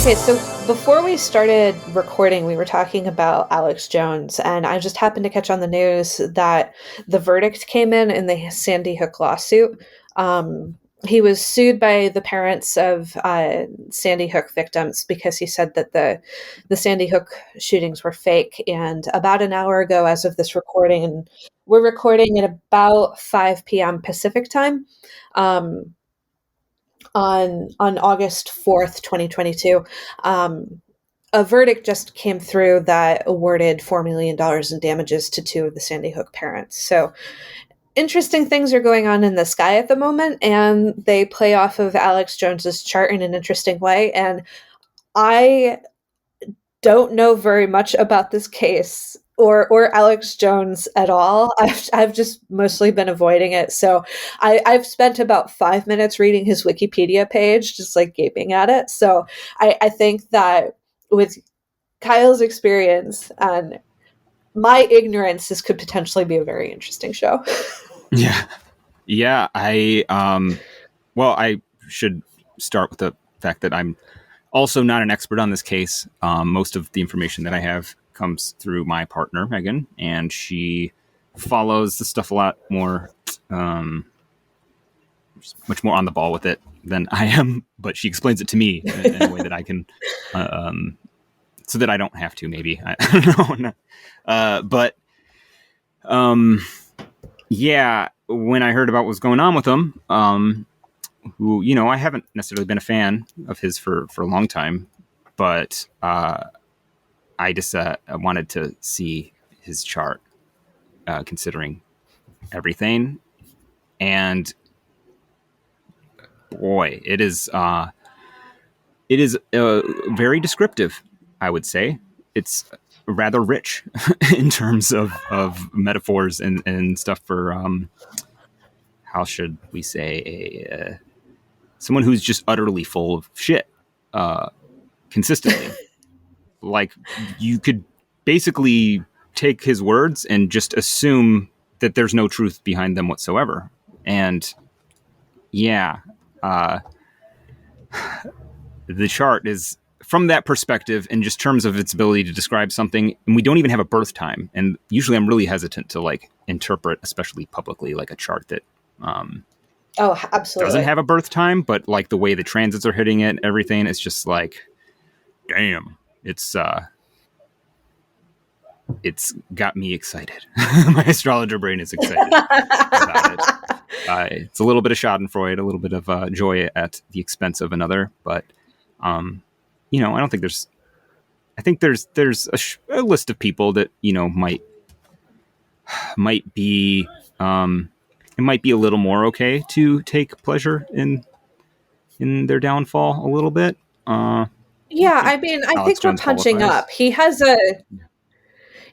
Okay, so before we started recording, we were talking about Alex Jones, and I just happened to catch on the news that the verdict came in the Sandy Hook lawsuit. He was sued by the parents of Sandy Hook victims because he said that the Sandy Hook shootings were fake. And about an hour ago, as of this recording, and we're recording at about 5 p.m. Pacific time, on August 4th, 2022, a verdict just came through that awarded $4 million in damages to two of the Sandy Hook parents. So interesting things are going on in the sky at the moment, and they play off of Alex Jones's chart in an interesting way. And I don't know very much about this case or Alex Jones at all. I've just mostly been avoiding it. So I've spent about 5 minutes reading his Wikipedia page, just like gaping at it. So I think that with Kyle's experience and my ignorance, this could potentially be a very interesting show. Yeah. I should start with the fact that I'm also not an expert on this case. Most of the information that I have comes through my partner, Megan, and she follows the stuff a lot more, much more on the ball with it than I am, but she explains it to me in a way that I can, so that I don't have to, maybe. I don't know. Yeah, when I heard about what was going on with him, who, I haven't necessarily been a fan of his for a long time, but I just I wanted to see his chart, considering everything. And boy, it is very descriptive, I would say. It's rather rich in terms of metaphors and stuff for, how should we say, someone who's just utterly full of shit, consistently. Like, you could basically take his words and just assume that there's no truth behind them whatsoever. And yeah, the chart is from that perspective in just terms of its ability to describe something. And we don't even have a birth time. And usually I'm really hesitant to interpret, especially publicly, like a chart that, oh, absolutely, doesn't have a birth time, but the way the transits are hitting it, everything, it's just damn, it's got me excited. My astrologer brain is excited about it. It's a little bit of Schadenfreude, a little bit of joy at the expense of another, but I don't think I think there's a list of people that might be it might be a little more okay to take pleasure in their downfall a little bit. Yeah, I think we're punching up. He has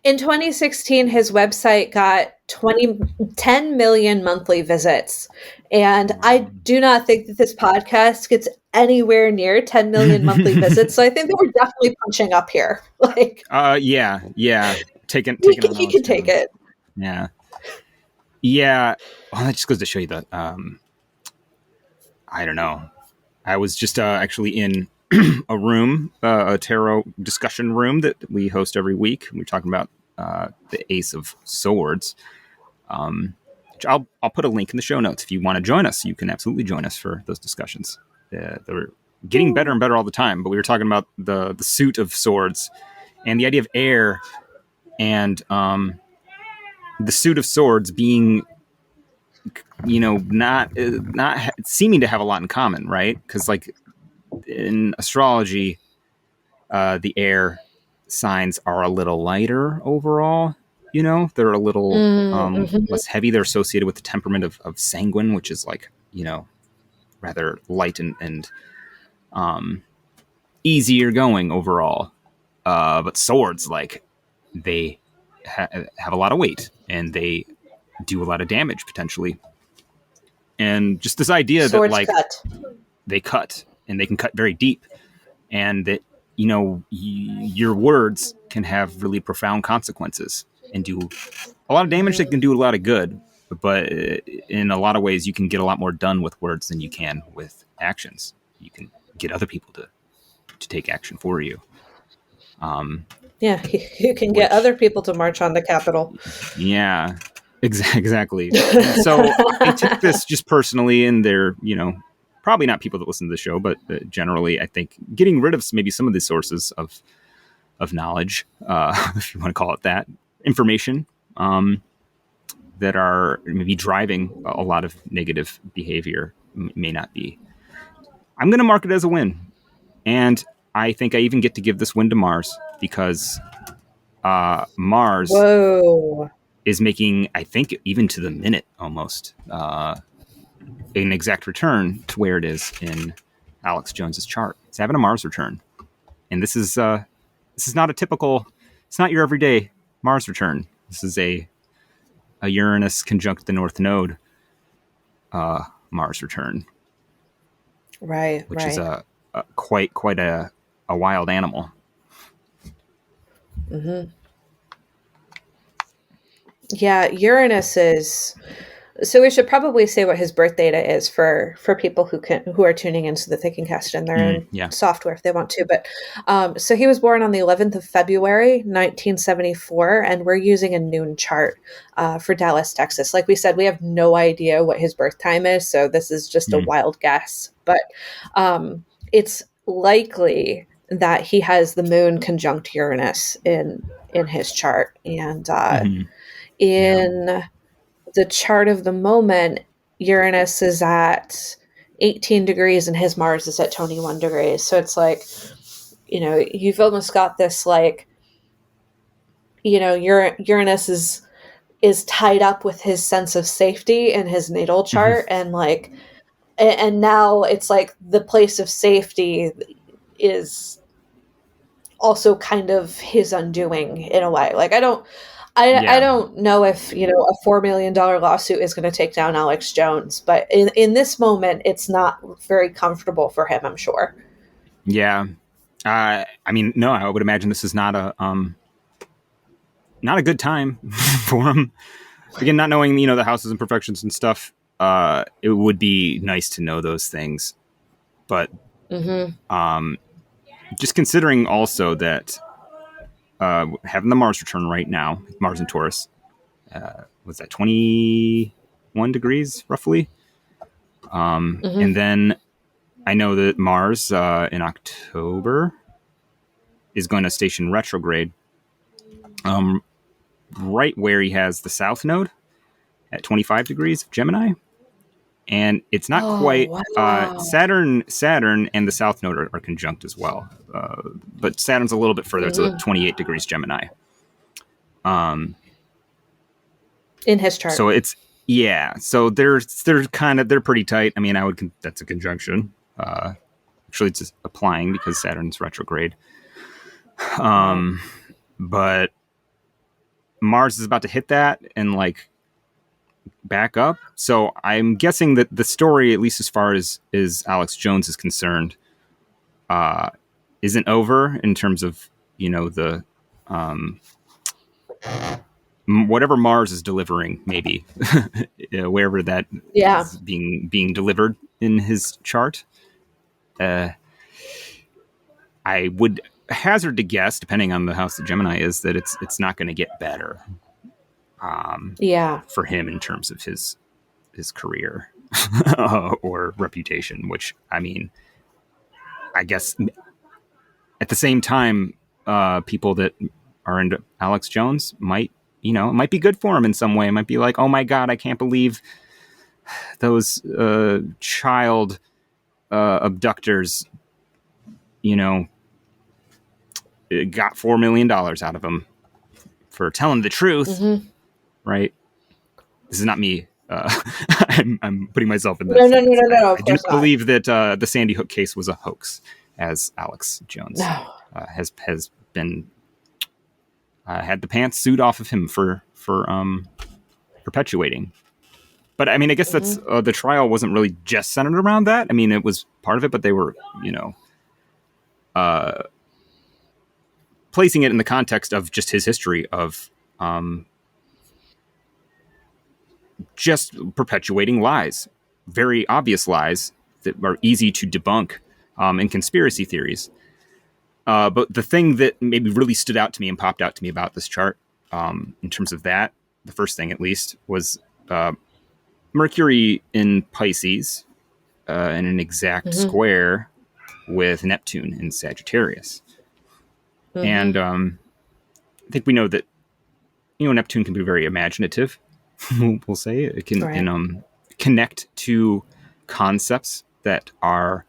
in 2016, his website got 10 million monthly visits. And I do not think that this podcast gets anywhere near 10 million monthly visits. So I think that we're definitely punching up here. Yeah. Taking he can take it. Yeah. Yeah. Well, that just goes to show you that, I don't know. I was just actually in a room, a tarot discussion room that we host every week. We're talking about the Ace of Swords. Which I'll put a link in the show notes. If you want to join us, you can absolutely join us for those discussions. They're getting better and better all the time. But we were talking about the suit of swords and the idea of air and the suit of swords being, not seeming to have a lot in common, right? Because in astrology, the air signs are a little lighter overall. They're a little less heavy. They're associated with the temperament of sanguine, which is rather light and easier going overall. But swords, they have a lot of weight and they do a lot of damage potentially. And just this idea swords that they cut and they can cut very deep, and that your words can have really profound consequences and do a lot of damage. They can do a lot of good, but in a lot of ways you can get a lot more done with words than you can with actions. You can get other people to to take action for you. Yeah, you can get other people to march on the Capitol. Yeah, exactly. And so I took this just personally, and they're, probably not people that listen to the show, but generally, I think getting rid of maybe some of the sources of knowledge, if you want to call it that, information, that are maybe driving a lot of negative behavior may not be. I'm going to mark it as a win. And I think I even get to give this win to Mars, because Mars is making, I think, even to the minute almost, an exact return to where it is in Alex Jones's chart. It's having a Mars return. And this is not a typical, it's not your everyday Mars return. This is a Uranus conjunct the North Node Mars return. Right. Which is quite a wild animal. Mm-hmm. Yeah, Uranus is. So we should probably say what his birth data is for people who are tuning in, so that they can cast in their own software if they want to. But so he was born on the 11th of February, 1974, and we're using a noon chart for Dallas, Texas. Like we said, we have no idea what his birth time is, so this is just a wild guess. But it's likely that he has the moon conjunct Uranus in his chart, and in the chart of the moment, Uranus is at 18 degrees and his Mars is at 21 degrees. So it's like, you've almost got this, like, Uranus is tied up with his sense of safety in his natal chart. And like, and now it's like the place of safety is also kind of his undoing in a way. Like, I don't know if, a $4 million lawsuit is going to take down Alex Jones, but in this moment, it's not very comfortable for him, I'm sure. Yeah. I would imagine this is not a good time for him. Again, not knowing, the houses and perfections and stuff, it would be nice to know those things. But just considering also that having the Mars return right now, Mars and Taurus, was that 21 degrees roughly? And then I know that Mars in October is going to station retrograde right where he has the South Node at 25 degrees of Gemini. And it's not quite Saturn and the South Node are conjunct as well. But Saturn's a little bit further. It's 28 degrees Gemini. In his chart. So it's, so they're pretty tight. I mean, that's a conjunction. Actually, it's just applying because Saturn's retrograde. But Mars is about to hit that and like back up. So I'm guessing that the story, at least as far as Alex Jones is concerned, isn't over in terms of, the whatever Mars is delivering, maybe wherever that is being delivered in his chart. I would hazard to guess, depending on the house that Gemini is, that it's not going to get better. For him in terms of his career or reputation, which, I mean, I guess at the same time, people that are into Alex Jones might, it might be good for him in some way. It might be like, oh my God, I can't believe those child abductors, got $4 million out of him for telling the truth. Right? This is not me. I'm putting myself in this. No. I do believe that the Sandy Hook case was a hoax, as Alex Jones has been had the pants sued off of him for perpetuating. But I mean, I guess that's the trial wasn't really just centered around that. I mean, it was part of it, but they were, placing it in the context of just his history of just perpetuating lies, very obvious lies that are easy to debunk, and conspiracy theories. But the thing that maybe really stood out to me and popped out to me about this chart, in terms of that, the first thing at least, was Mercury in Pisces in an exact square with Neptune in Sagittarius. And I think we know that, Neptune can be very imaginative. We'll say it can connect to concepts that are,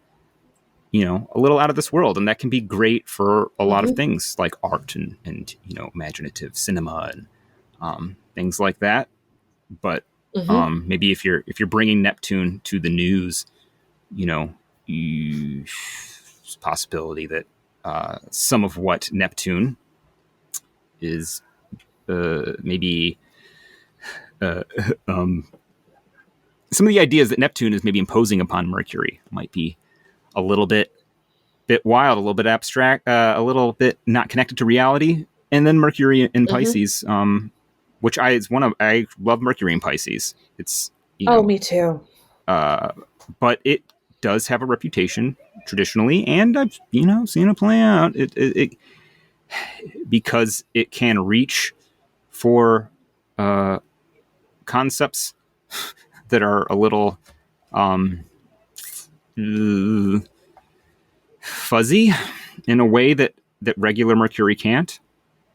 a little out of this world, and that can be great for a lot of things like art and imaginative cinema and things like that. But maybe if you're bringing Neptune to the news, there's a possibility that some of what Neptune is maybe some of the ideas that Neptune is maybe imposing upon Mercury might be a little bit wild, a little bit abstract, a little bit not connected to reality. And then Mercury in Pisces, which I love Mercury in Pisces. It's me too. But it does have a reputation traditionally, and I've seen it play out. It because it can reach for concepts that are a little fuzzy in a way that regular Mercury can't.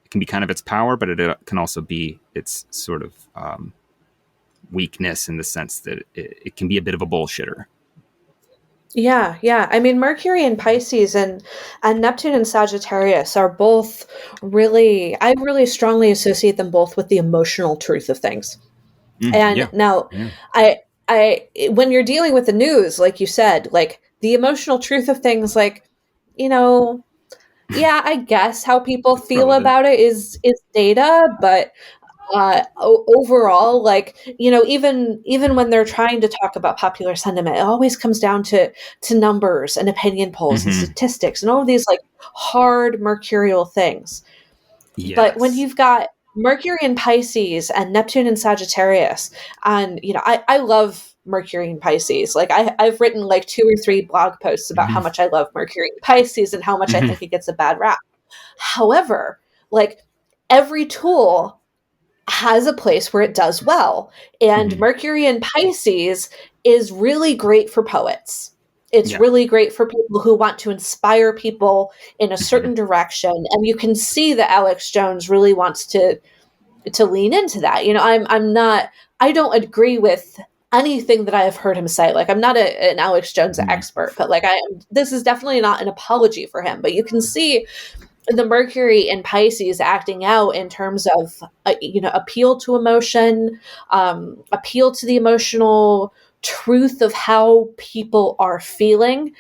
It can be kind of its power, but it can also be its sort of weakness in the sense that it can be a bit of a bullshitter. Yeah. I mean, Mercury in Pisces and Neptune in Sagittarius are both I really strongly associate them both with the emotional truth of things. I when you're dealing with the news, like you said, like the emotional truth of things, like, I guess how people feel about it is data, but overall, like, even when they're trying to talk about popular sentiment, it always comes down to numbers and opinion polls and statistics and all of these like hard mercurial things. Yes. But when you've got Mercury in Pisces and Neptune in Sagittarius, and I love Mercury in Pisces. Like I've written like 2 or 3 blog posts about how much I love Mercury in Pisces and how much I think it gets a bad rap. However, like every tool has a place where it does well. And Mercury in Pisces is really great for poets. It's really great for people who want to inspire people in a certain direction. And you can see that Alex Jones really wants to lean into that. I don't agree with anything that I have heard him say. Like, I'm not an Alex Jones expert, but like this is definitely not an apology for him, but you can see the Mercury in Pisces acting out in terms of, appeal to emotion, appeal to the emotional truth of how people are feeling.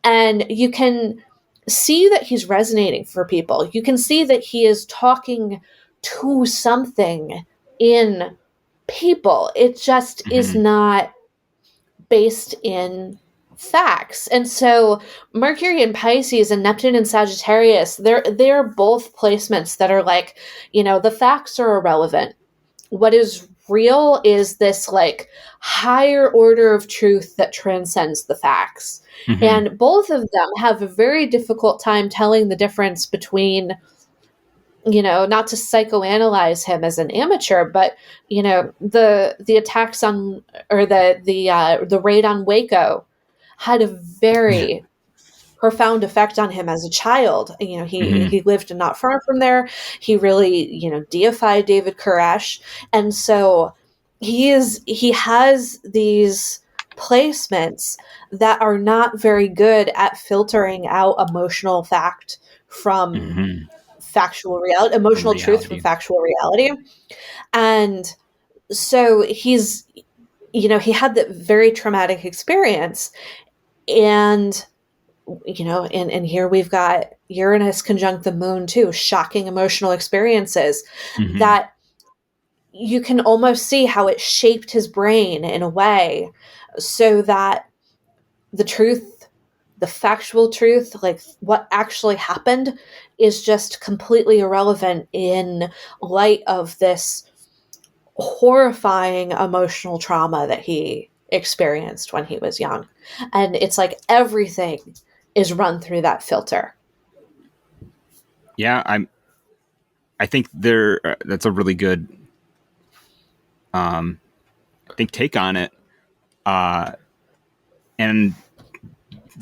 And you can see that he's resonating for people. You can see that he is talking to something in people. It just is not based in facts. And so Mercury in Pisces and Neptune in Sagittarius, they're both placements that are like, the facts are irrelevant. What is real is this like higher order of truth that transcends the facts. And both of them have a very difficult time telling the difference between, not to psychoanalyze him as an amateur, but the attacks on, or the raid on Waco had a very profound effect on him as a child. He lived not far from there. He really, deified David Koresh. And so he has these placements that are not very good at filtering out emotional fact from factual reality, emotional truth from factual reality. And so he's, he had that very traumatic experience. And, and here we've got Uranus conjunct the moon too, shocking emotional experiences that you can almost see how it shaped his brain in a way so that the truth, the factual truth, like what actually happened, is just completely irrelevant in light of this horrifying emotional trauma that he experienced when he was young. And it's like everything is run through that filter. Yeah, I think that's a really good take on it. And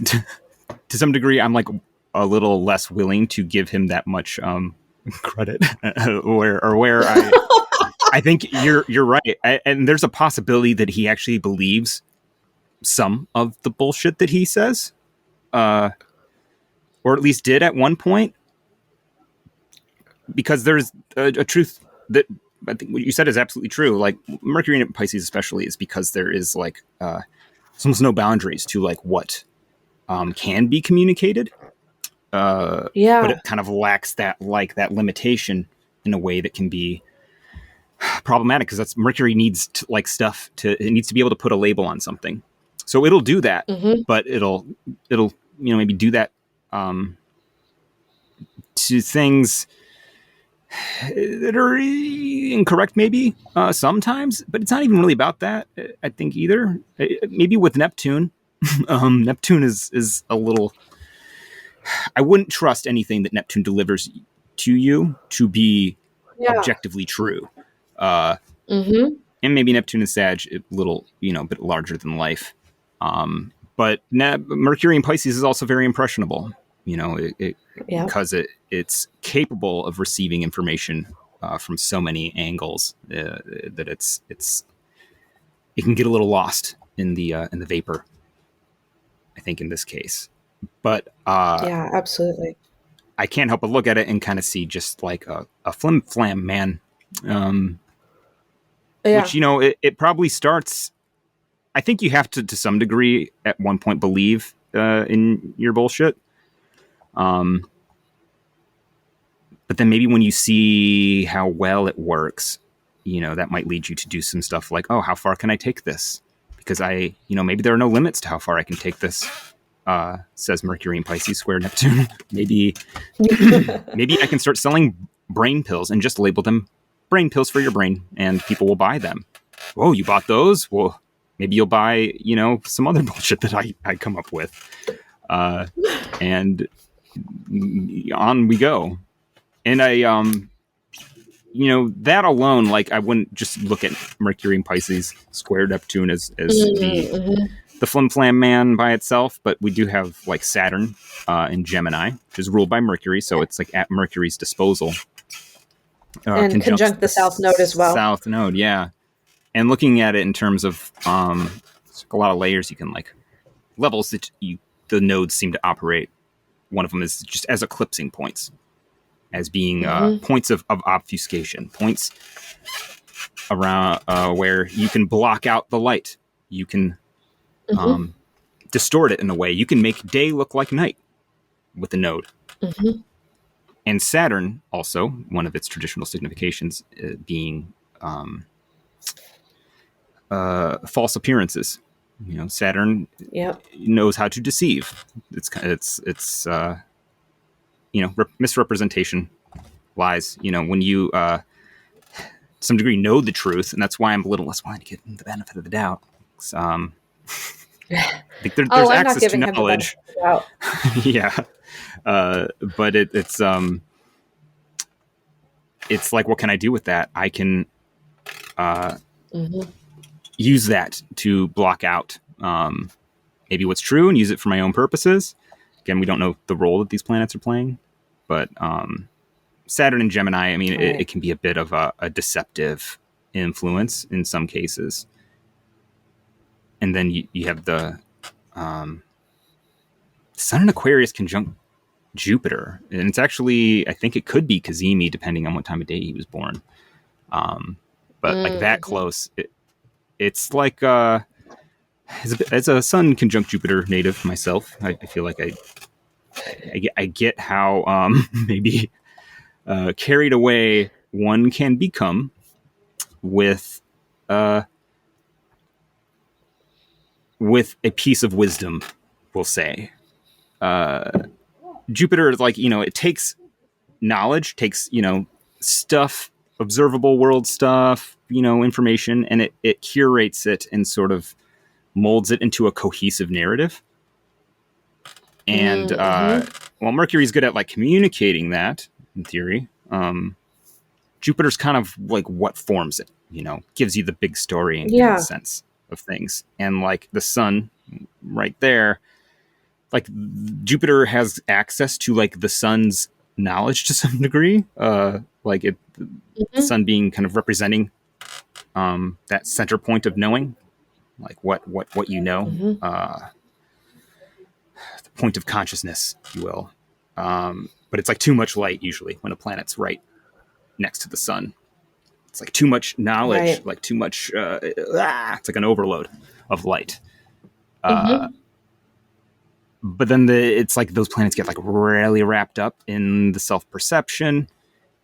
to some degree, I'm like a little less willing to give him that much credit, where I think you're right, and there's a possibility that he actually believes some of the bullshit that he says, or at least did at one point, because there's a truth that I think what you said is absolutely true. Like Mercury and Pisces, especially, is because there is like almost no boundaries to like what can be communicated. But it kind of lacks that limitation in a way that can be problematic, because that's Mercury needs to, like, stuff to, it needs to be able to put a label on something. So it'll do that, but it'll maybe do that to things that are incorrect, maybe sometimes, but it's not even really about that, I think, either. Maybe with Neptune, Neptune is a little. I wouldn't trust anything that Neptune delivers to you to be objectively true. And maybe Neptune and Sag a little, a bit larger than life. But Mercury in Pisces is also very impressionable, because it's capable of receiving information from so many angles that it can get a little lost in the vapor, I think, in this case. But yeah, absolutely. I can't help but look at it and kind of see just like a flim flam man, which, it probably starts. I think you have to some degree at one point believe in your bullshit. But then maybe when you see how well it works, that might lead you to do some stuff like, oh, how far can I take this? Because maybe there are no limits to how far I can take this. Says Mercury in Pisces square Neptune. Maybe I can start selling brain pills and just label them brain pills for your brain, and people will buy them. Whoa, you bought those? Well, maybe you'll buy, some other bullshit that I come up with. And on we go. And that alone, like, I wouldn't just look at Mercury in Pisces square Neptune as the flim flam man by itself, but we do have like Saturn in Gemini, which is ruled by Mercury, so it's like at Mercury's disposal. And conjunct the South Node as well. South Node, yeah. And looking at it in terms of it's like a lot of layers, you can like levels that the nodes seem to operate. One of them is just as eclipsing points, as being points of obfuscation, points around where you can block out the light. You can distort it in a way. You can make day look like night with the node. And Saturn, also, one of its traditional significations being false appearances. Saturn knows how to deceive. It's misrepresentation, lies. When you to some degree know the truth, and that's why I'm a little less willing to give the benefit of the doubt. I think there's access to knowledge. Yeah, but it's like, what can I do with that? I can use that to block out maybe what's true and use it for my own purposes. Again, we don't know the role that these planets are playing, but Saturn and Gemini, I mean, it can be a bit of a deceptive influence in some cases. And then you have the Sun in Aquarius conjunct Jupiter. And it's actually, I think it could be Kazemi, depending on what time of day he was born. But like that close, it's like, as a Sun conjunct Jupiter native myself, I feel like I get how maybe carried away one can become with a piece of wisdom, we'll say. Jupiter is like, it takes knowledge, takes, stuff, observable world stuff, information, and it curates it and sort of molds it into a cohesive narrative. And while Mercury's good at like communicating that, in theory. Jupiter's kind of like what forms it, gives you the big story and gives the sense of things. And like the sun right there, like Jupiter has access to like the sun's knowledge to some degree. The sun being kind of representing that center point of knowing, like what you know, the point of consciousness, if you will. But it's like too much light usually when a planet's right next to the sun. It's like too much knowledge, like too much. It's like an overload of light. But then it's like those planets get like really wrapped up in the self-perception,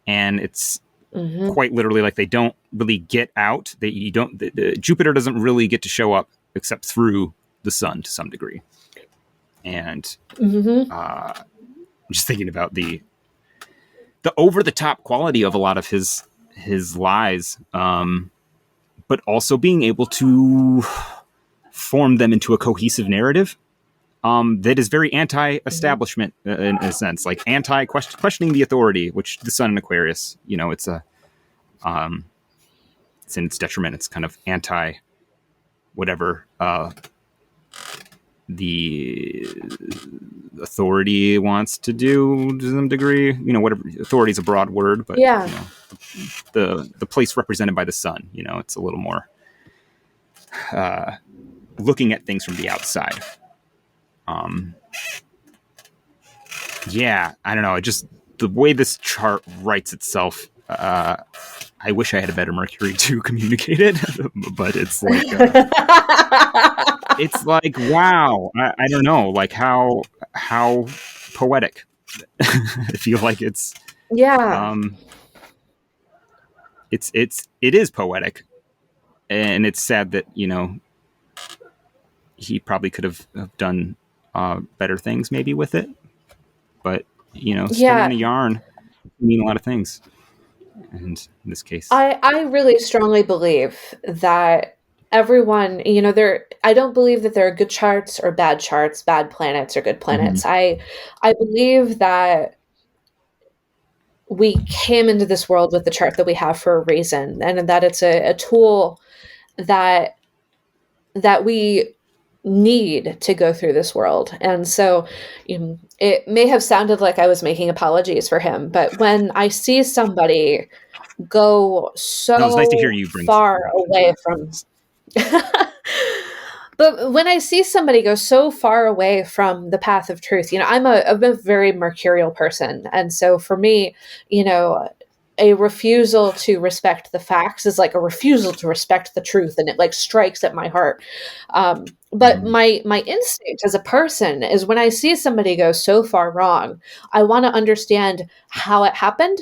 and it's quite literally like they don't really get out. Jupiter doesn't really get to show up except through the sun to some degree. And I'm just thinking about the over-the-top quality of a lot of his lies, but also being able to form them into a cohesive narrative that is very anti-establishment in a sense, like questioning the authority, which the sun in Aquarius, it's it's in its detriment. It's kind of anti whatever the authority wants to do to some degree. Whatever, authority is a broad word, but the place represented by the sun, it's a little more looking at things from the outside. I don't know. Just the way this chart writes itself. I wish I had a better Mercury to communicate it, but it's like, wow. I don't know, like how poetic. I feel like it is poetic, and it's sad that he probably could have done better things maybe with it, but spinning a yarn can mean a lot of things, and in this case I really strongly believe that everyone, I don't believe that there are good charts or bad charts, bad planets or good planets. I believe that we came into this world with the chart that we have for a reason, and that it's a tool that we need to go through this world. And so it may have sounded like I was making apologies for him, but when I see somebody go so it's nice to hear you far away from but when I see somebody go so far away from the path of truth, I'm a very mercurial person. And so for me, a refusal to respect the facts is like a refusal to respect the truth, and it like strikes at my heart. But my instinct as a person is when I see somebody go so far wrong, I want to understand how it happened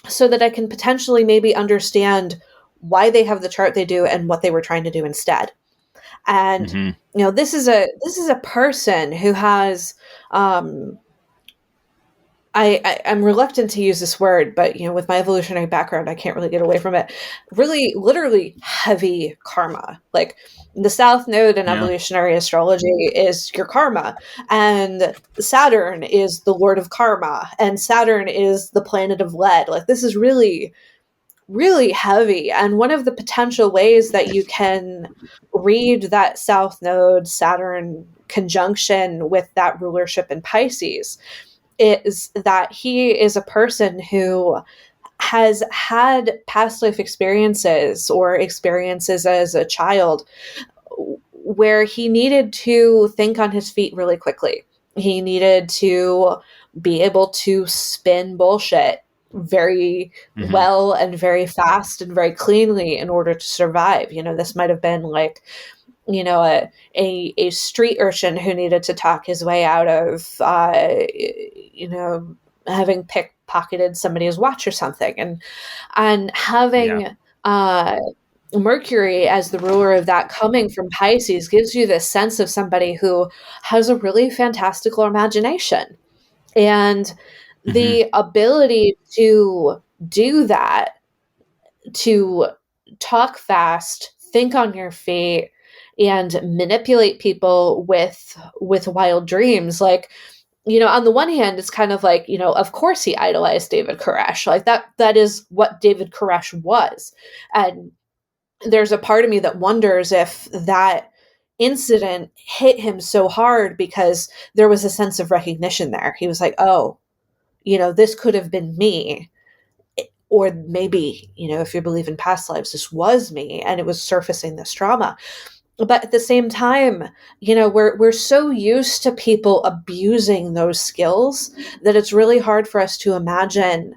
so that I can potentially maybe understand why they have the chart they do and what they were trying to do instead. And this is a person who has I'm reluctant to use this word, but with my evolutionary background, I can't really get away from it. Really, literally heavy karma. Like the South Node in evolutionary astrology is your karma, and Saturn is the lord of karma, and Saturn is the planet of lead. Like this is really, really heavy. And one of the potential ways that you can read that South Node Saturn conjunction with that rulership in Pisces is that he is a person who has had past life experiences or experiences as a child where he needed to think on his feet really quickly. He needed to be able to spin bullshit very well and very fast and very cleanly in order to survive. This might have been like, a street urchin who needed to talk his way out of, having pickpocketed somebody's watch or something, and having Mercury as the ruler of that coming from Pisces gives you this sense of somebody who has a really fantastical imagination, and the ability to do that, to talk fast, think on your feet, and manipulate people with wild dreams. Like on the one hand, it's kind of like, of course he idolized David Koresh. Like that is what David Koresh was. And there's a part of me that wonders if that incident hit him so hard because there was a sense of recognition there. He was like, oh, this could have been me. Or maybe, if you believe in past lives, this was me, and it was surfacing this trauma. But at the same time, we're so used to people abusing those skills that it's really hard for us to imagine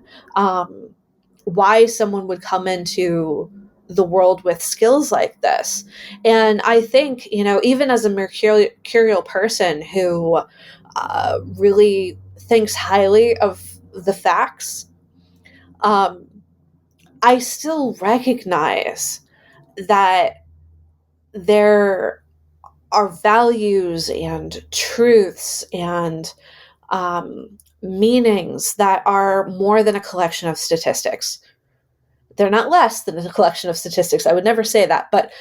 why someone would come into the world with skills like this. And I think, even as a mercurial person who really thinks highly of the facts, I still recognize that there are values and truths and meanings that are more than a collection of statistics. They're not less than a collection of statistics. I would never say that, but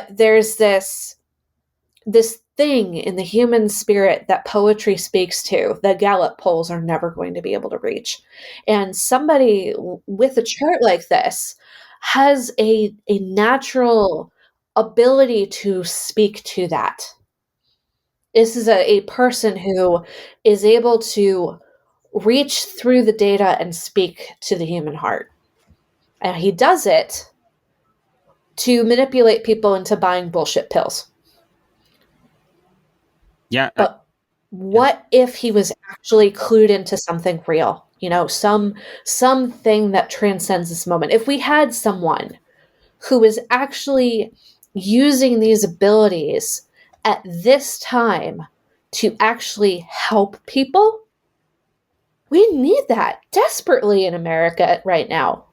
there's this thing in the human spirit that poetry speaks to that Gallup polls are never going to be able to reach. And somebody with a chart like this has a natural ability to speak to that. This is a person who is able to reach through the data and speak to the human heart. And he does it to manipulate people into buying bullshit pills. Yeah. But what if he was actually clued into something real? Something that transcends this moment. If we had someone who is actually using these abilities at this time to actually help people, we need that desperately in America right now.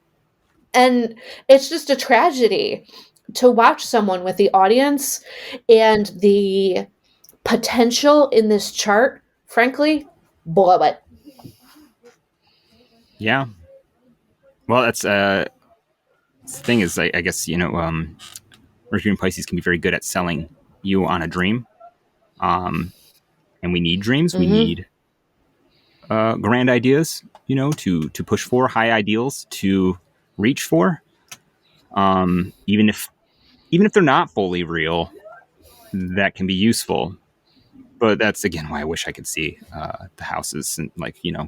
And it's just a tragedy to watch someone with the audience and the potential in this chart, frankly, blow it. Yeah. Well, that's the thing is, I guess, Mercury and Pisces can be very good at selling you on a dream. And we need dreams. Mm-hmm. We need grand ideas, to push for, high ideals to reach for. Even if they're not fully real, that can be useful. But that's, again, why I wish I could see the houses and,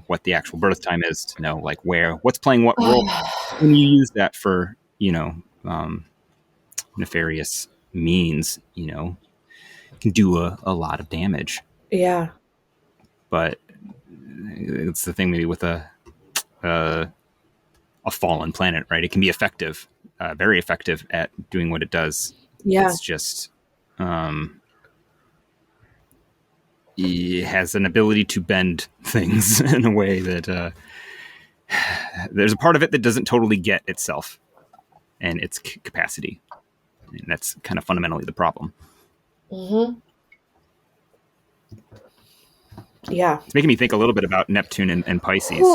what the actual birth time is, to know, what's playing what role. When you use that for, nefarious means, can do a lot of damage. Yeah. But it's the thing maybe with a fallen planet, right? It can be effective, very effective at doing what it does. Yeah. It's just... he has an ability to bend things in a way that there's a part of it that doesn't totally get itself and its capacity. And that's kind of fundamentally the problem. Mm-hmm. Yeah. It's making me think a little bit about Neptune and Pisces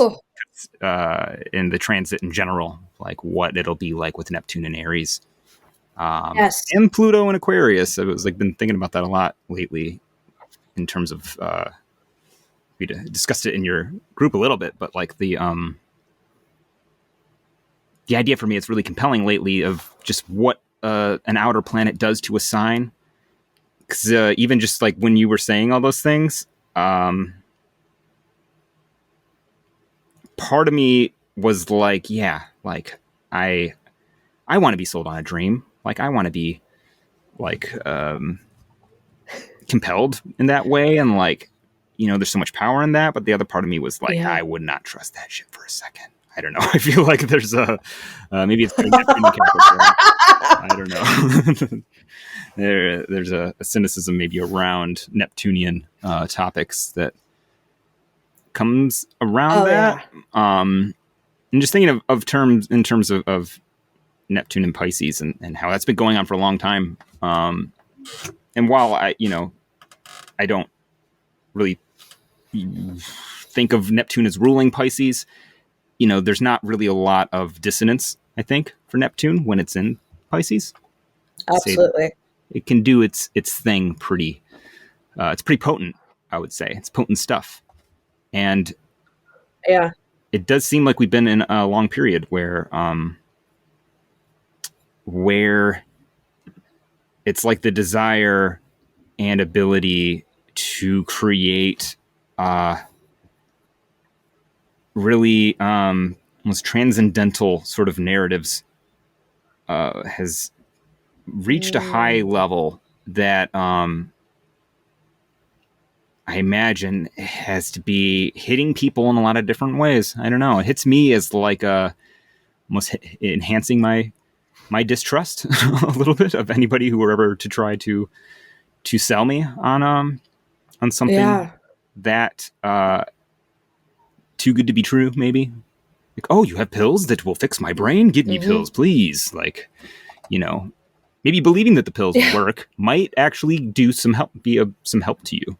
in the transit in general, like what it'll be like with Neptune and Aries. Yes. And Pluto and Aquarius. I was been thinking about that a lot lately. In terms of, we discussed it in your group a little bit, but the idea for me, it's really compelling lately of just what an outer planet does to a sign. Because even just when you were saying all those things, part of me was I want to be sold on a dream. I want to be compelled in that way, and there's so much power in that. But the other part of me was I would not trust that shit for a second. I don't know. I feel like there's a maybe it's I don't know. there's a cynicism maybe around Neptunian topics that comes around that. Yeah. And just thinking of terms in terms of Neptune and Pisces and how that's been going on for a long time. And while I don't really think of Neptune as ruling Pisces, there's not really a lot of dissonance, I think, for Neptune when it's in Pisces. Absolutely. It can do its thing pretty, it's pretty potent, I would say. It's potent stuff. And Yeah. it does seem like we've been in a long period where it's like the desire and ability to create really almost transcendental sort of narratives has reached a high level that I imagine has to be hitting people in a lot of different ways. I don't know. It hits me as like almost enhancing my distrust a little bit of anybody who were ever to try to sell me on something that too good to be true, maybe. Like, oh, you have pills that will fix my brain? Give me pills, please. Like, maybe believing that the pills work might actually do some help, some help to you.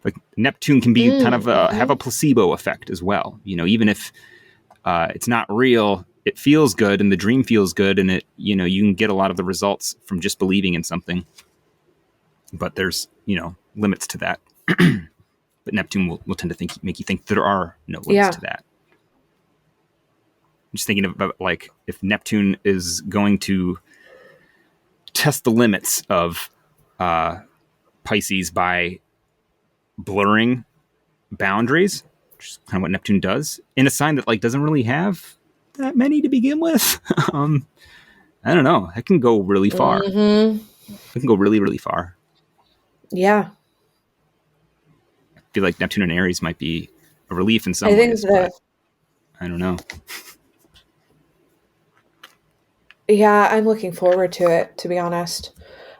Like Neptune can be kind of have a placebo effect as well. Even if it's not real, it feels good and the dream feels good, and you can get a lot of the results from just believing in something. But there's, limits to that. But Neptune will tend to make you think there are no limits to that. I'm just thinking about like if Neptune is going to test the limits of Pisces by blurring boundaries, which is kind of what Neptune does in a sign that like doesn't really have that many to begin with. I don't know. It can go really far. It can go really, really far. Yeah. I feel like Neptune and Aries might be a relief in some ways, but I don't know. Yeah, I'm looking forward to it, to be honest.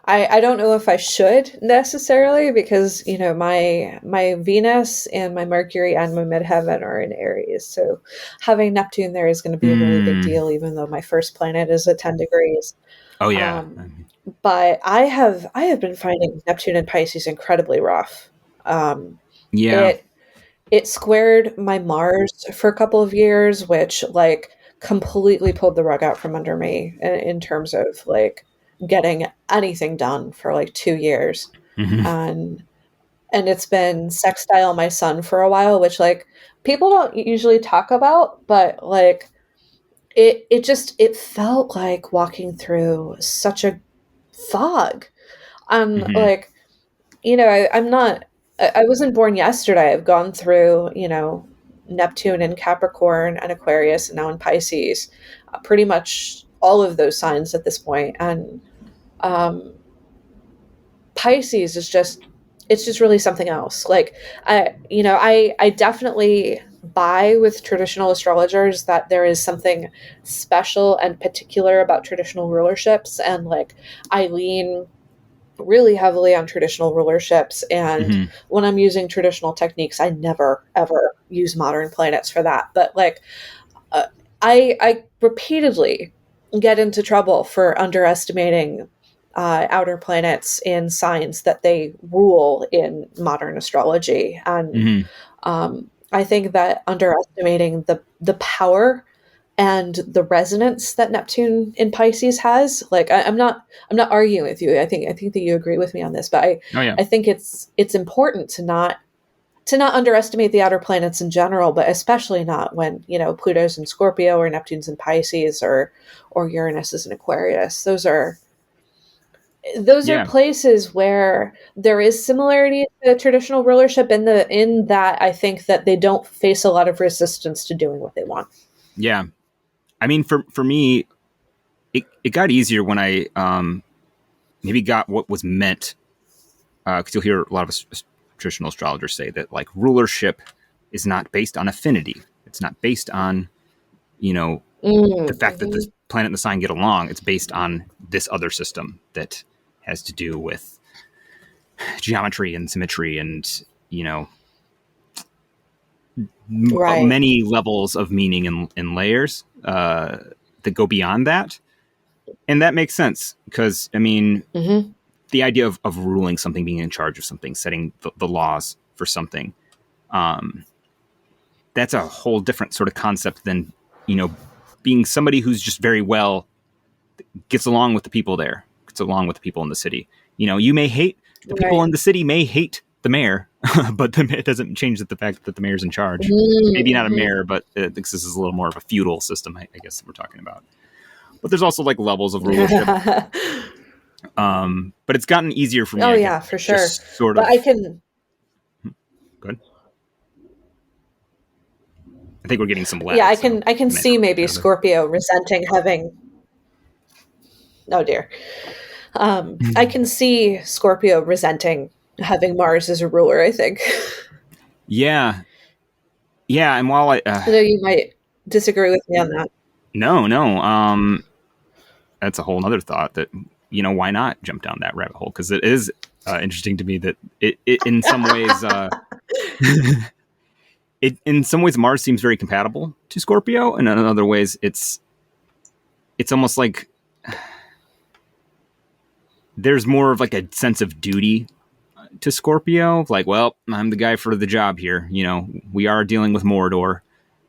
I don't know if I should necessarily because, my Venus and my Mercury and my midheaven are in Aries. So having Neptune there is going to be a really big deal, even though my first planet is at 10 degrees. Oh, yeah. But I have been finding Neptune and Pisces incredibly rough. It squared my Mars for a couple of years, which like completely pulled the rug out from under me in terms of like getting anything done for like 2 years. And it's been sextile my sun for a while, which like people don't usually talk about, but like it felt like walking through such a fog. Like, I wasn't born yesterday. I've gone through, Neptune and Capricorn and Aquarius and now in Pisces, pretty much all of those signs at this point. And Pisces is it's just really something else. Like, I definitely buy with traditional astrologers that there is something special and particular about traditional rulerships. And like, I lean really heavily on traditional rulerships. And when I'm using traditional techniques, I never, ever use modern planets for that. But like, I repeatedly get into trouble for underestimating outer planets in signs that they rule in modern astrology. And I think that underestimating the power and the resonance that Neptune in Pisces has, like I'm not arguing with you. I think that you agree with me on this, but I think it's important to not underestimate the outer planets in general, but especially not when, Pluto's in Scorpio or Neptune's in Pisces or Uranus is in Aquarius. Those are places where there is similarity to traditional rulership in that I think that they don't face a lot of resistance to doing what they want. Yeah. I mean, for me, it got easier when I maybe got what was meant, because you'll hear a lot of traditional astrologers say that like rulership is not based on affinity. It's not based on, the fact that this planet and the sign get along. It's based on this other system that has to do with geometry and symmetry and, many levels of meaning and layers that go beyond that. And that makes sense because, I mean, the idea of ruling something, being in charge of something, setting the laws for something, that's a whole different sort of concept than, being somebody who's just very well gets along with the people there, gets along with the people in the city. You may hate the people in the city may hate the mayor, but it doesn't change the fact that the mayor's in charge. Maybe not a mayor, but this is a little more of a feudal system, I guess we're talking about. But there's also like levels of rulership. But it's gotten easier for me. Oh yeah, for sure. Sort but of. I can. Good. I think we're getting some lag. Yeah, I can see maybe Scorpio resenting having. Oh dear. I can see Scorpio resenting having Mars as a ruler, I think. Yeah. And while I know you might disagree with me on that. No. That's a whole other thought that, why not jump down that rabbit hole? Because it is interesting to me that it in some ways, in some ways Mars seems very compatible to Scorpio, and in other ways it's almost like there's more of like a sense of duty to Scorpio. Like, well, I'm the guy for the job here. We are dealing with Mordor,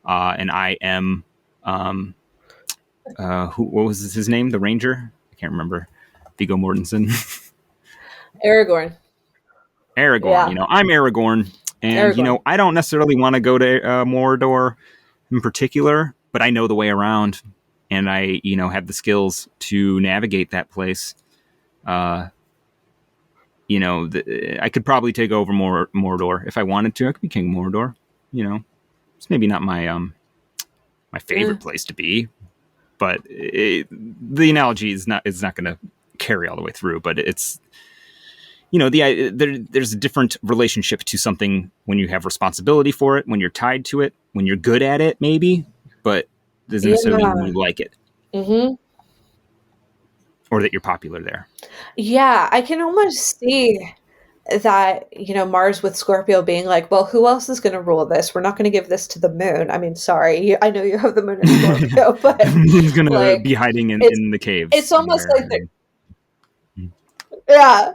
and I am, what was his name? The Ranger? I can't remember. Viggo Mortensen. Aragorn. Yeah. I'm Aragorn, and I don't necessarily want to go to Mordor in particular, but I know the way around, and I, have the skills to navigate that place. I could probably take over Mordor if I wanted to. I could be King of Mordor. It's maybe not my my favorite place to be, but the analogy is not going to carry all the way through. But it's there's a different relationship to something when you have responsibility for it, when you're tied to it, when you're good at it, maybe, but doesn't necessarily mean you like it. Mm-hmm. Or that you're popular there. Yeah, I can almost see that, Mars with Scorpio being like, well, who else is going to rule this? We're not going to give this to the moon. I mean, sorry, I know you have the moon in Scorpio, but he's going to be hiding in the caves. It's almost like yeah.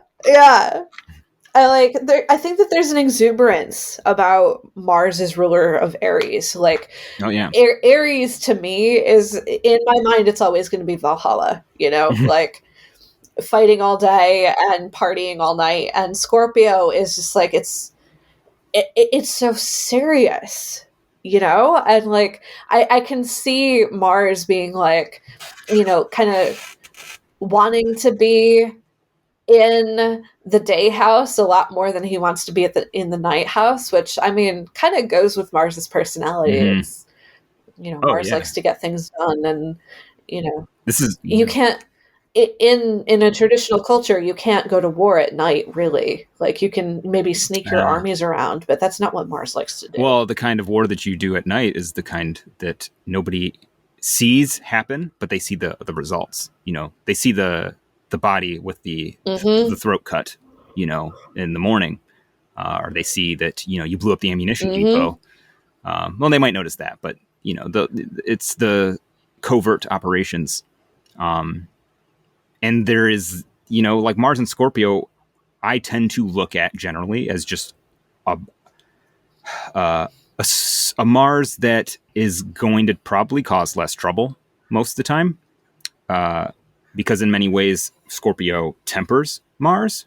I think that there's an exuberance about Mars as ruler of Aries. Like, oh yeah, Aries to me is, in my mind, it's always going to be Valhalla. Like fighting all day and partying all night. And Scorpio is just like it's so serious, And like I can see Mars being like, kind of wanting to be in the day house a lot more than he wants to be in the night house, which I mean kind of goes with Mars's personality. Mm-hmm. It's Mars likes to get things done, and this is you can't in a traditional culture you can't go to war at night, really. Like you can maybe sneak your armies around, but that's not what Mars likes to do. Well, the kind of war that you do at night is the kind that nobody sees happen, but they see the results. They see the body with the throat cut, in the morning, or they see that, you blew up the ammunition depot. Well, they might notice that, but it's the covert operations. And there is, like Mars and Scorpio, I tend to look at generally as just a Mars that is going to probably cause less trouble most of the time. Because in many ways, Scorpio tempers Mars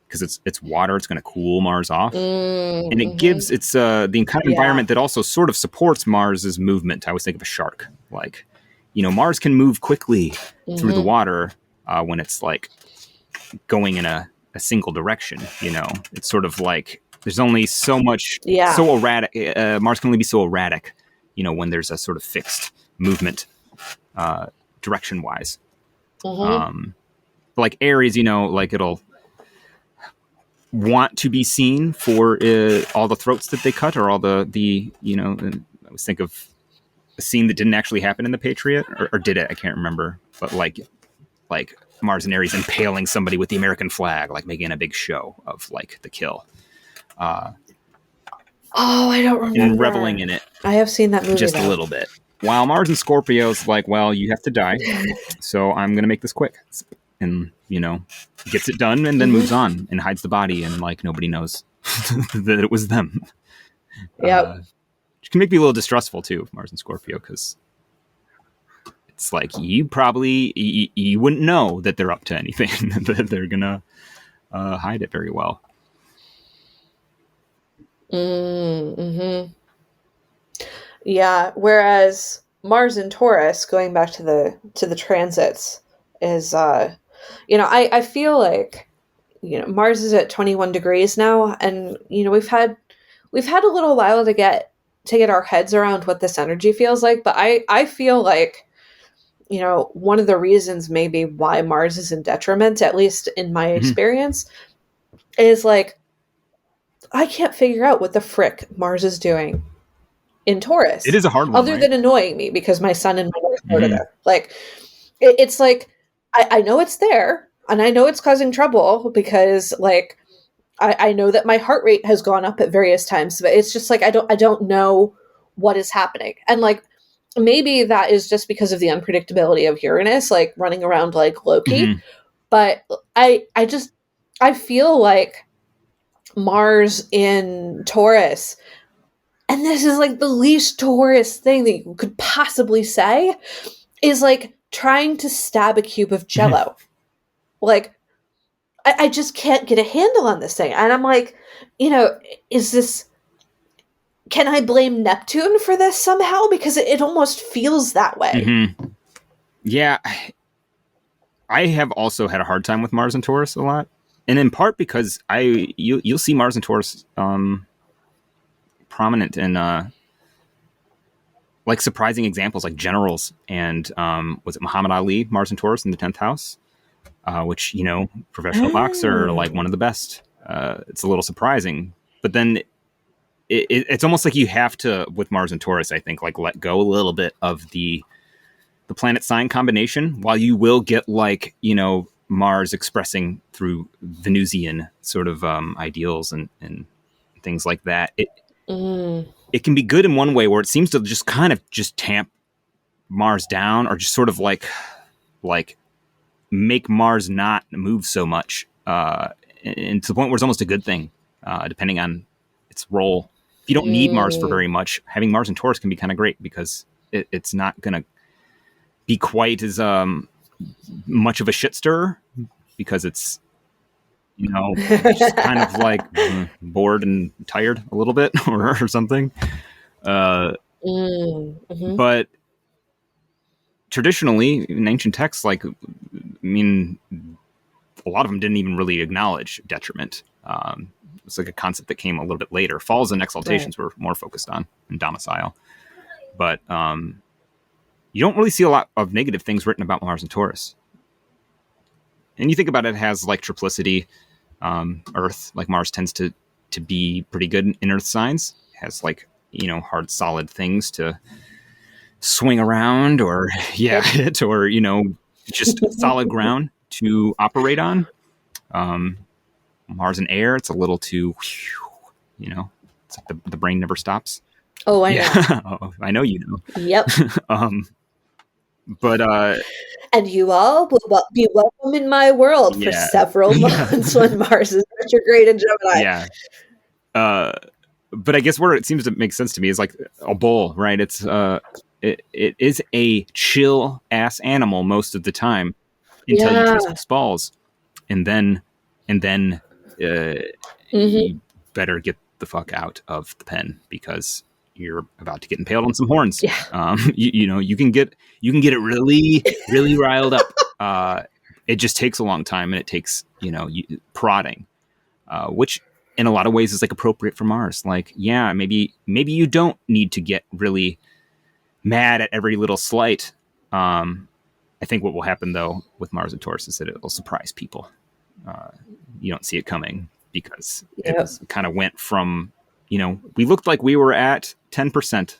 because it's water. It's going to cool Mars off. And it gives the kind of environment that also sort of supports Mars's movement. I always think of a shark. Like, Mars can move quickly through the water when it's like going in a single direction. It's sort of like there's only so much, so erratic. Mars can only be so erratic, when there's a sort of fixed movement direction wise. Like Aries, like it'll want to be seen for all the throats that they cut, or all the I always think of a scene that didn't actually happen in the Patriot, or did it? I can't remember. But like Mars and Aries impaling somebody with the American flag, like making a big show of like the kill. I don't remember. And reveling in it. I have seen that movie just a little bit. While Mars and Scorpio's like, well, you have to die, so I'm going to make this quick. And, gets it done and then moves on and hides the body, and like nobody knows that it was them. Yeah. Which can make me a little distrustful too, Mars and Scorpio, because it's like you probably, you wouldn't know that they're up to anything, that they're going to hide it very well. Mm-hmm. Yeah. Whereas Mars in Taurus, going back to the transits, is I feel like Mars is at 21 degrees now, and we've had a little while to get our heads around what this energy feels like, but I feel like one of the reasons maybe why Mars is in detriment, at least in my Mhm. experience, is like I can't figure out what the frick Mars is doing in It Taurus, is a hard one, other right? than annoying me because my sun and my North Node are Mhm. there. Like, it's like I know it's there, and I know it's causing trouble because, like, I know that my heart rate has gone up at various times, but it's just like I don't know what is happening, and like maybe that is just because of the unpredictability of Uranus, like running around like Loki. Mhm. But I feel like Mars in Taurus, and this is like the least Taurus thing that you could possibly say, is like trying to stab a cube of Mhm. jello. Like, I just can't get a handle on this thing. And I'm like, is this, can I blame Neptune for this somehow? Because it almost feels that way. Mhm. Yeah, I have also had a hard time with Mars and Taurus a lot, and in part because you'll see Mars and Taurus prominent in like surprising examples, like generals and was it Muhammad Ali, Mars and Taurus in the 10th house, which professional boxer, like one Oh. of the best. It's a little surprising, but then it's almost like you have to, with Mars and Taurus, I think, like let go a little bit of the planet sign combination, while you will get like Mars expressing through Venusian sort of ideals and things like that. Mm. It can be good in one way where it seems to just kind of just tamp Mars down, or just sort of like make Mars not move so much, and to the point where it's almost a good thing, depending on its role. If you don't need Mars for very Mm. much, having Mars and Taurus can be kind of great because it's not going to be quite as much of a shit stirrer, because it's just kind of like bored and tired a little bit, or something. Uh, Mm. Mhm. but traditionally, in ancient texts, like, I mean, a lot of them didn't even really acknowledge detriment. It's like a concept that came a little bit later. Falls and Right. exaltations were more focused on in domicile, but you don't really see a lot of negative things written about Mars and Taurus. And you think about it, it has like triplicity, Earth, like Mars tends to be pretty good in Earth signs. It has like hard solid things to swing around, or yeah, Yep. hit, or just solid ground to operate on. Um, Mars and air, it's a little too, it's like the brain never stops. Oh, I Yeah, know. oh, I know you Yep. know. But And you all will be welcome in my world for yeah, several yeah, months when Mars is retrograde in Gemini. yeah. Uh, but I guess where it seems to make sense to me is like a bull, right? It is a chill ass animal most of the time until you twist Yeah. its balls, and then uh, Hmm. you better get the fuck out of the pen, because you're about to get impaled on some horns. Yeah. You can get it really really riled up. It just takes a long time, and it takes prodding, which in a lot of ways is like appropriate for Mars. Like, yeah, maybe you don't need to get really mad at every little slight. I think what will happen though with Mars and Taurus is that it will surprise people. Uh, you don't see it coming, because it Yep. was kind of went from we looked like we were at 10%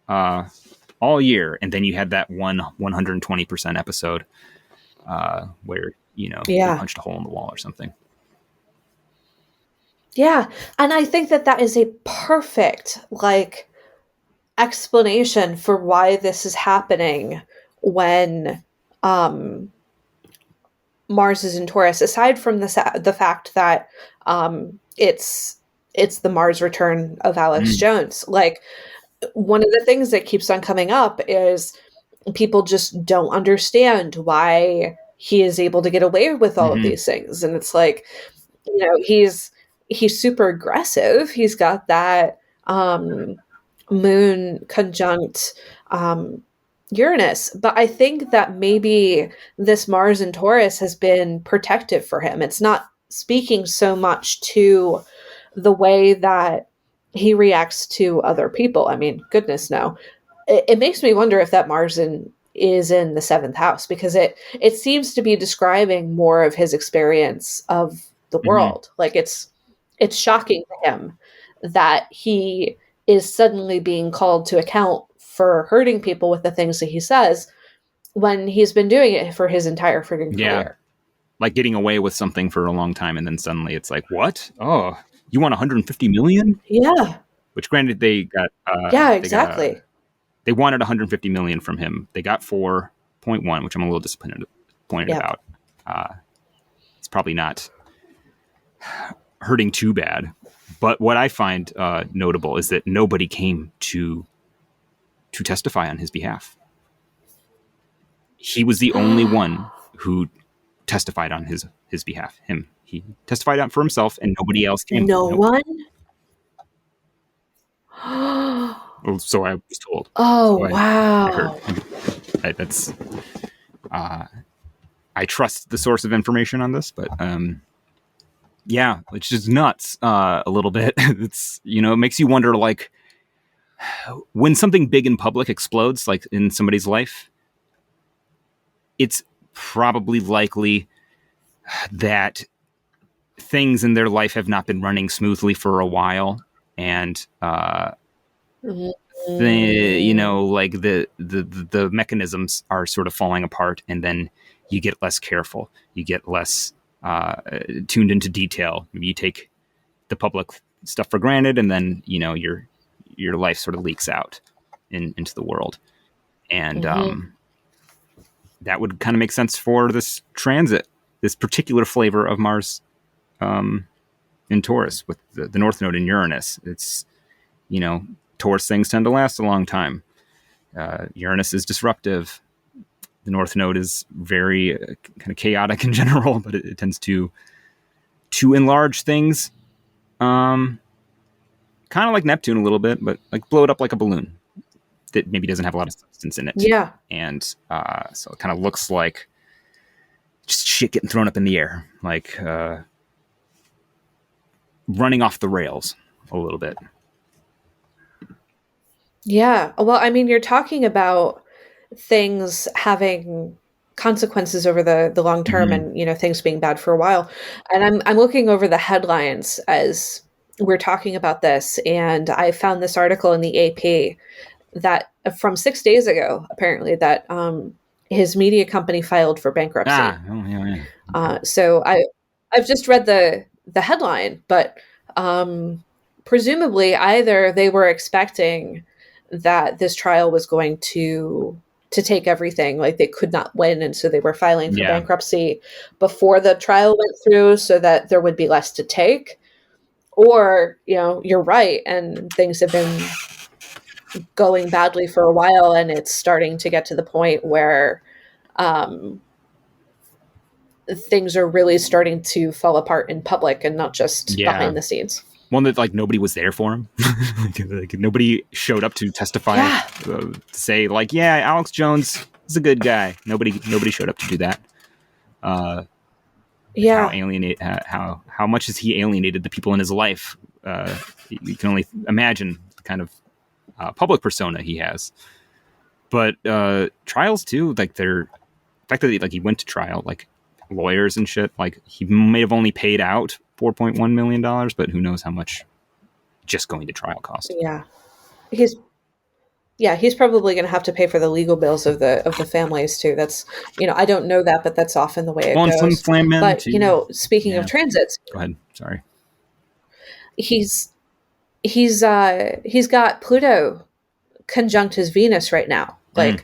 all year, and then you had that 120% episode where they Yeah. punched a hole in the wall or something. Yeah. And I think that that is a perfect, like, explanation for why this is happening when um Mars is in Taurus, aside from the fact that it's the Mars return of Alex Mm. Jones. Like, one of the things that keeps on coming up is people just don't understand why he is able to get away with all of Hmm. these things, and it's like, he's he's super aggressive. He's got that moon conjunct Uranus. But I think that maybe this Mars in Taurus has been protective for him. It's not speaking so much to the way that he reacts to other people. I mean, goodness no. It makes me wonder if that Mars is in the seventh house, because it seems to be describing more of his experience of the world. Like it's shocking to him that he is suddenly being called to account for hurting people with the things that he says when he's been doing it for his entire freaking career. Like getting away with something for a long time, and then suddenly it's like, what? Oh, you want 150 million? Yeah. Which, granted, they got. Exactly. They wanted 150 million from him. They got 4.1, which I'm a little disappointed about. It's probably not hurting too bad. But what I find notable is that nobody came to testify on his behalf. He was the only one who testified on his behalf. He testified out for himself, and nobody else came. No one? So I was told. Oh, so wow. I heard. That's. I trust the source of information on this, but yeah, it's just nuts a little bit. It's, it makes you wonder, like, when something big in public explodes, like in somebody's life, it's probably likely that things in their life have not been running smoothly for a while, and the mechanisms are sort of falling apart, and then you get less careful, you get less tuned into detail. Maybe you take the public stuff for granted, and then your life sort of leaks out into the world, and that would kind of make sense for this transit, this particular flavor of Mars in Taurus with the North Node in Uranus. It's, Taurus things tend to last a long time. Uranus is disruptive. The North Node is very kind of chaotic in general, but it tends to enlarge things. Kind of like Neptune a little bit, but like blow it up like a balloon that maybe doesn't have a lot of substance in it. Yeah. And so it kind of looks like just shit getting thrown up in the air, like running off the rails a little bit. Yeah. Well, I mean, you're talking about things having consequences over the long term, and things being bad for a while. And I'm looking over the headlines as we're talking about this, and I found this article in the AP that from 6 days ago, apparently, that his media company filed for bankruptcy. So I've just read the headline, but presumably either they were expecting that this trial was going to take everything, like they could not win, and so they were filing for bankruptcy before the trial went through so that there would be less to take. Or, you're right, and things have been going badly for a while, and it's starting to get to the point where things are really starting to fall apart in public and not just behind the scenes. One that, like, nobody was there for him. Like, nobody showed up to testify, to say, like, Alex Jones is a good guy. Nobody showed up to do that. How much has he alienated the people in his life? You can only imagine the kind of public persona he has. But trials too, like the fact that he went to trial, like lawyers and shit, like he may have only paid out $4.1 million, but who knows how much just going to trial cost. He's probably going to have to pay for the legal bills of the families too. That's, I don't know that, but that's often the way it goes. Some flam men but too. Speaking of transits, go ahead. Sorry. He's got Pluto conjunct his Venus right now. Like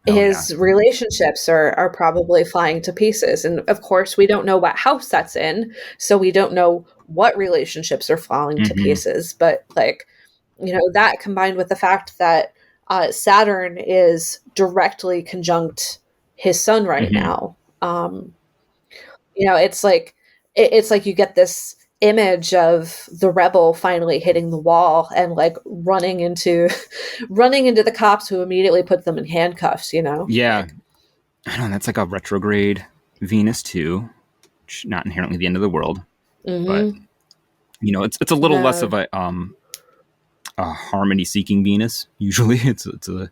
his relationships are probably flying to pieces. And of course, we don't know what house that's in, so we don't know what relationships are falling to pieces. But like, that combined with the fact that Saturn is directly conjunct his sun right now, it's like you get this image of the rebel finally hitting the wall and like running into the cops who immediately put them in handcuffs, you know? Yeah. Like, I don't know, that's like a retrograde Venus too. Not inherently the end of the world, but mm-hmm. you know, it's a little less of a harmony seeking Venus. Usually, it's a,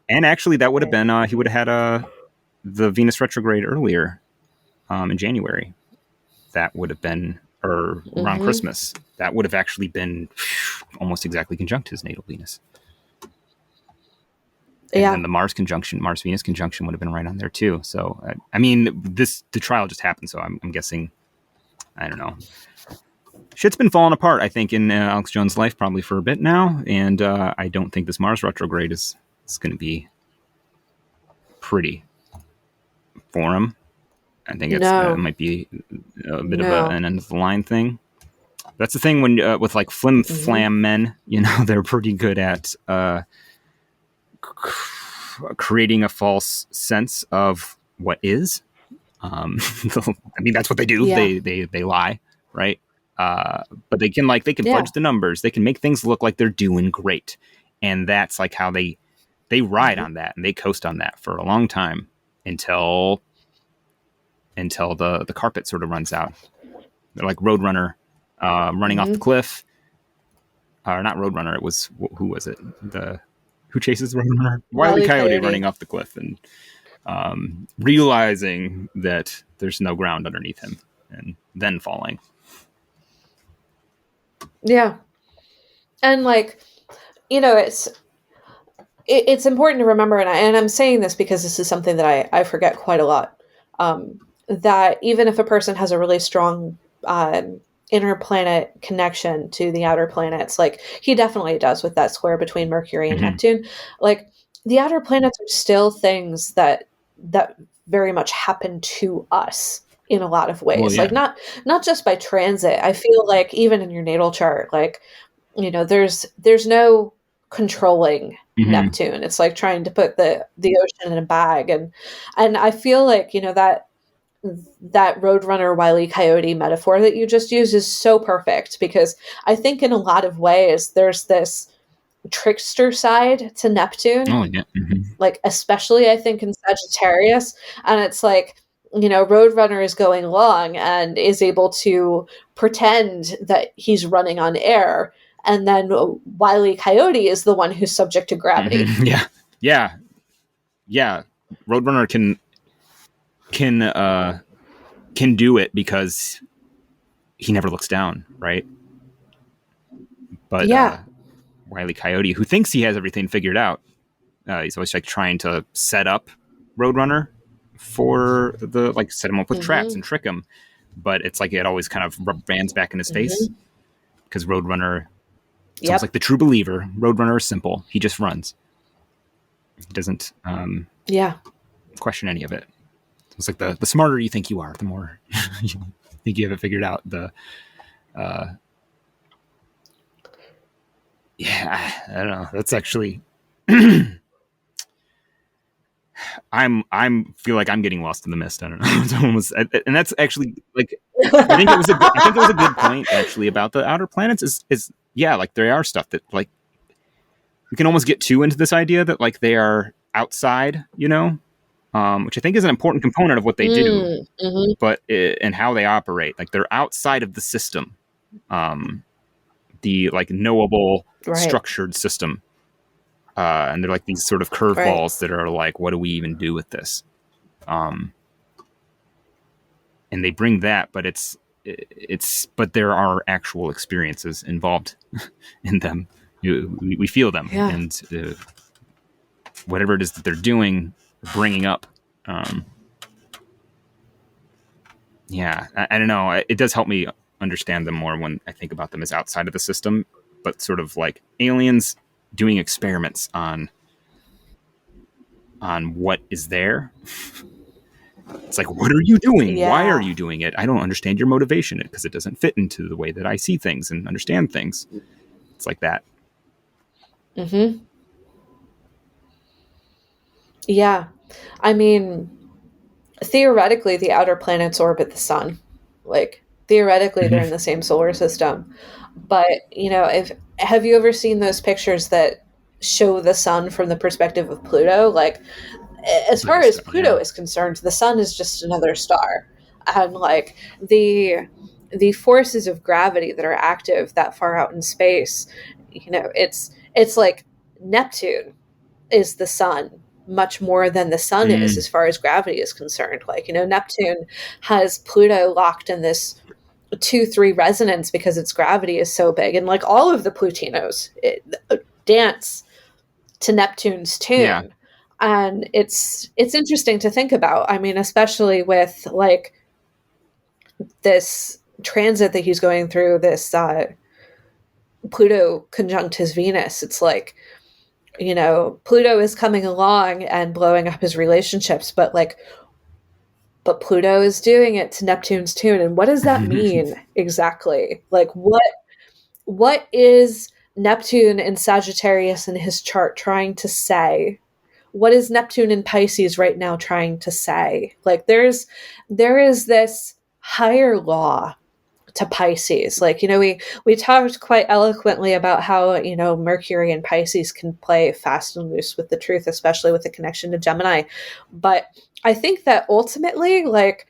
and actually that would have been he would have had the Venus retrograde earlier in January. That would have been, or around Mm-hmm. Christmas. That would have actually been almost exactly conjunct his natal Venus. And then the Mars Venus conjunction would have been right on there too. So I mean, the trial just happened, so I'm guessing, I don't know. Shit's been falling apart, I think, in Alex Jones' life probably for a bit now, and I don't think this Mars retrograde is going to be pretty for him. I think it might be a bit of an end of the line thing. That's the thing when with like flim flam men, you know, they're pretty good at creating a false sense of what is. I mean, that's what they do. Yeah. They lie, right? But they can fudge the numbers. They can make things look like they're doing great, and that's like how they ride on that and they coast on that for a long time until the carpet sort of runs out. They're like Roadrunner running off the cliff, or not Roadrunner. It was, who was it? Who chases Roadrunner? Wile E. Coyote running off the cliff and realizing that there's no ground underneath him and then falling. Yeah. And like, you know, it's important to remember, and I'm saying this because this is something that I forget quite a lot, that even if a person has a really strong inner planet connection to the outer planets, like he definitely does with that square between Mercury and Neptune, like the outer planets are still things that very much happen to us in a lot of ways. Well, yeah. Like not just by transit. I feel like even in your natal chart, like, you know, there's no controlling Neptune. It's like trying to put the ocean in a bag, and I feel like, you know, that Roadrunner Wile E. Coyote metaphor that you just used is so perfect, because I think in a lot of ways there's this trickster side to Neptune. Oh, yeah. Like, especially I think in Sagittarius, and it's like, you know, Roadrunner is going along and is able to pretend that he's running on air, and then Wile E. Coyote is the one who's subject to gravity. Yeah. Roadrunner can do it because he never looks down, right? But Wile E. Coyote, who thinks he has everything figured out, he's always like trying to set up Roadrunner for set him up with traps and trick him. But it's like it always kind of rubber bands back in his face, because Roadrunner sounds like the true believer. Roadrunner is simple. He just runs. He doesn't question any of it. It's like the smarter you think you are, the more you think you have it figured out. I don't know. That's actually feel like I'm getting lost in the mist. I don't know. It's almost, and that's actually like, I think it was a good point actually about the outer planets is like there are stuff that like we can almost get too into this idea that like they are outside, you know, which I think is an important component of what they do, but and how they operate. Like they're outside of the system, the like knowable structured system. And they're like these sort of curveballs that are like, what do we even do with this? And they bring that, but but there are actual experiences involved in them. We feel them, and whatever it is that they're doing, bringing up. I don't know. It does help me understand them more when I think about them as outside of the system, but sort of like aliens doing experiments on what is there. It's like, what are you doing? Yeah. Why are you doing it? I don't understand your motivation, because it doesn't fit into the way that I see things and understand things. It's like that. Yeah. I mean, theoretically, the outer planets orbit the sun. Like, Theoretically, they're Mhm. in the same solar system. But, have you ever seen those pictures that show the sun from the perspective of Pluto? Like, as far Pluto as star, Pluto yeah. is concerned, the sun is just another star. And like the forces of gravity that are active that far out in space, it's like Neptune is the sun much more than the sun is Mm, as far as gravity is concerned. Like, Neptune has Pluto locked in this 2-3 resonance because its gravity is so big. And like all of the Plutinos dance to Neptune's yeah. tune. And it's interesting to think about. I mean, especially with like this transit that he's going through, this Pluto conjunct his Venus. It's like, Pluto is coming along and blowing up his relationships, but Pluto is doing it to Neptune's tune. And what does that mean exactly? Like what is Neptune in Sagittarius in his chart trying to say? What is Neptune in Pisces right now trying to say? Like there is this higher law to Pisces. Like, we talked quite eloquently about how, Mercury and Pisces can play fast and loose with the truth, especially with the connection to Gemini. But I think that ultimately, like,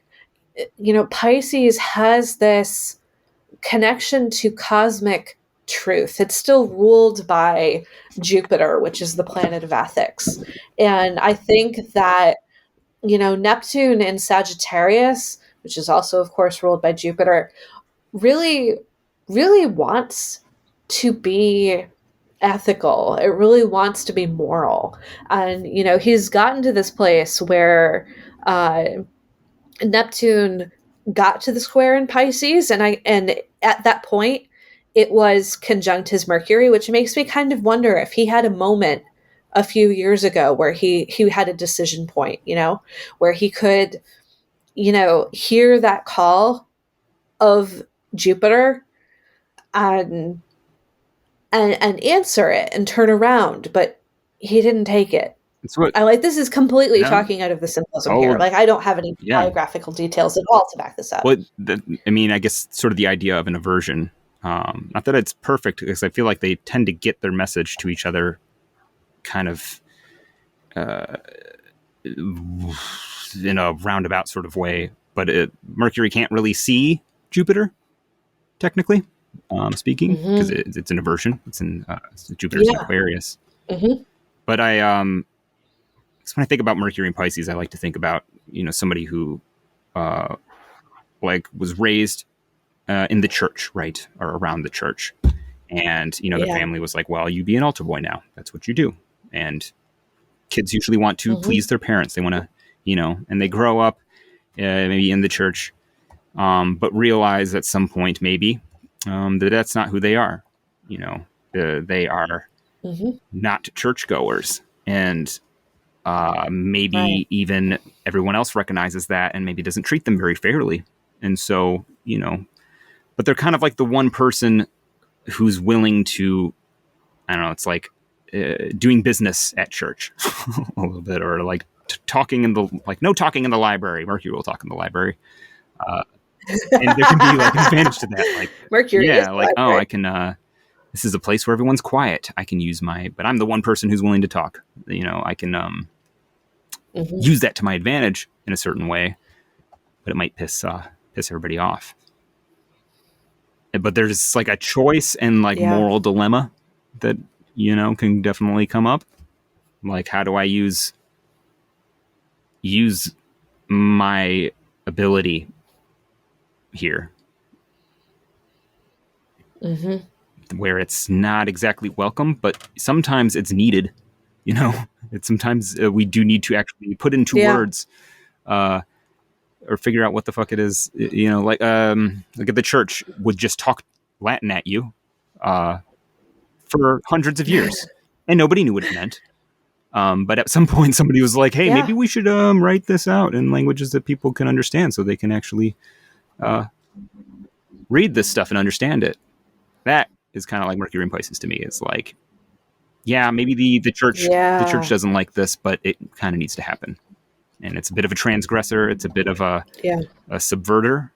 Pisces has this connection to cosmic truth. It's still ruled by Jupiter, which is the planet of ethics. And I think that, Neptune in Sagittarius, which is also, of course, ruled by Jupiter, really, really wants to be ethical. It really wants to be moral. And, he's gotten to this place where Neptune got to the square in Pisces, and at that point it was conjunct his Mercury, which makes me kind of wonder if he had a moment a few years ago where he had a decision point, where he could, hear that call of Jupiter and and answer it and turn around, but he didn't take it. It's what, I like this is completely no. talking out of the symbolism here. Oh, Like I don't have any yeah. biographical details at all to back this up. Well, I mean, I guess sort of the idea of an aversion. Not that it's perfect, because I feel like they tend to get their message to each other kind of in a roundabout sort of way. But Mercury can't really see Jupiter, technically speaking, because Mm-hmm. it's an aversion. It's in Jupiter's in Yeah. Aquarius. Mm-hmm. But so when I think about Mercury and Pisces, I like to think about somebody who like was raised in the church, right, or around the church, and the Yeah. family was like, well, you be an altar boy now. That's what you do. And kids usually want to Mm-hmm. please their parents. They want to, and they grow up maybe in the church, but realize at some point maybe that that's not who they are. They are Mm-hmm. not churchgoers, and Right. maybe even everyone else recognizes that and maybe doesn't treat them very fairly. And so, but they're kind of like the one person who's willing to, I don't know, it's like doing business at church a little bit, or like talking in the, like no talking in the library. Mercury will talk in the library. And there can be like an advantage to that. Like, Mercury is yeah, the like, oh, library. I can, this is a place where everyone's quiet. I can use but I'm the one person who's willing to talk. I can Mm-hmm. use that to my advantage in a certain way, but it might piss everybody off. But there's like a choice and like Yeah. moral dilemma that can definitely come up. Like, how do I use my ability here, Mm-hmm. where it's not exactly welcome, but sometimes it's needed. It's sometimes we do need to actually put into Yeah. words or figure out what the fuck it is. Like at the church would just talk Latin at you for hundreds of years, and nobody knew what it meant. But at some point, somebody was like, "Hey, maybe Yeah. we should write this out in languages that people can understand, so they can actually read this stuff and understand it." That is kind of like Mercury and Pisces to me. It's like, yeah, maybe the church Yeah. doesn't like this, but it kind of needs to happen, and it's a bit of a transgressor. It's a bit of a Yeah. subverter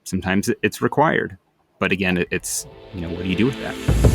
Sometimes it's required. But again, it's, what do you do with that?